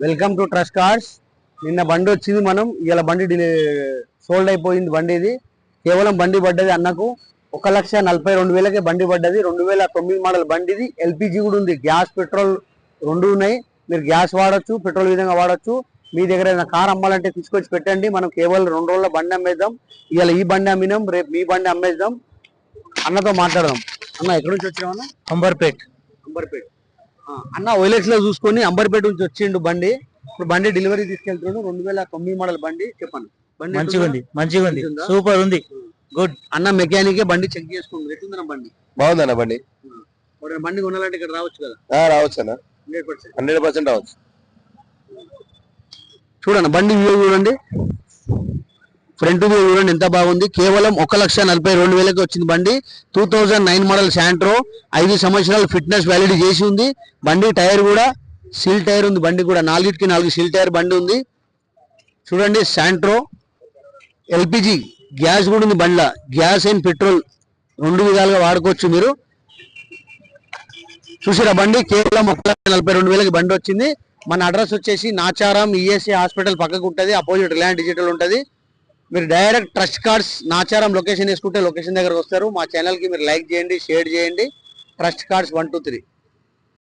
Welcome to trust cars. నిన్న బండి వచ్చింది, మనం ఇవాళ బండి సోల్డ్ అయిపోయింది. బండి ఇది కేవలం బండి పడ్డది అన్నకు 1,42,000కే బండి పడ్డది. 2009 మోడల్ బండి ఇది. ఎల్పిజి కూడా ఉంది, గ్యాస్ పెట్రోల్ రెండు ఉన్నాయి. మీరు గ్యాస్ వాడచ్చు, పెట్రోల్ విధంగా వాడచ్చు. మీ దగ్గర ఏదైనా కార్ అమ్మాలంటే తీసుకొచ్చి పెట్టండి. మనం కేవలం 2 రోజుల బండి అమ్మేద్దాం. ఇవాళ ఈ బండి అమ్మినాం, రేపు మీ బండి అమ్మేద్దాం. అన్నతో మాట్లాడదాం. అన్న ఎక్కడి నుంచి వచ్చినావు? అంబర్పేట్. అన్న ఓఎల్ఎక్స్ లో చూసుకొని అంబర్పేట నుంచి వచ్చిండు బండి. ఇప్పుడు బండి డెలివరీ తీసుకెళ్తున్నాడు. 2009 మోడల్ బండి. చెప్పండి, బండి మంచిగా ఉంది, సూపర్ ఉంది, గుడ్. అన్న మెకానికే బండి చెక్ చేసుకుంటుంది. ఎట్లుందన్న బండి? బాగుందన్న బండి. బండి కొనాలంటే ఇక్కడ రావచ్చు కదా? రావచ్చు అన్న, 100% రావచ్చు. చూడండి బండి వ్యూ చూడండి, ఫ్రంట్ వ్యూ చూడండి ఎంత బాగుంది. కేవలం 1,42,000కి వచ్చింది బండి. 2009 మోడల్ శాంట్రో, 5 సంవత్సరాలు ఫిట్నెస్ వ్యాలిడ్ చేసి ఉంది బండి. టైర్ కూడా సీల్ టైర్ ఉంది బండి కూడా, 4 సీల్ టైర్ బండి ఉంది. చూడండి శాంట్రో. ఎల్పిజి గ్యాస్ కూడా ఉంది బండిలో. గ్యాస్ అండ్ పెట్రోల్ రెండు విధాలుగా వాడుకోవచ్చు మీరు. చూసారా బండి కేవలం 1,42,000కి బండి వచ్చింది. మన అడ్రస్ వచ్చేసి నాచారం ఈఎస్ఐ హాస్పిటల్ పక్కకు ఉంటుంది, అపోజిట్ రిలయన్స్ డిజిటల్ ఉంటుంది. మీరు direct trust cards Nacharam location వేసుకుంటే లొకేషన్ దగ్గరకు వస్తారు. మా ఛానల్కి మీరు లైక్ చేయండి, షేర్ చేయండి. Trust cards 1 2 3.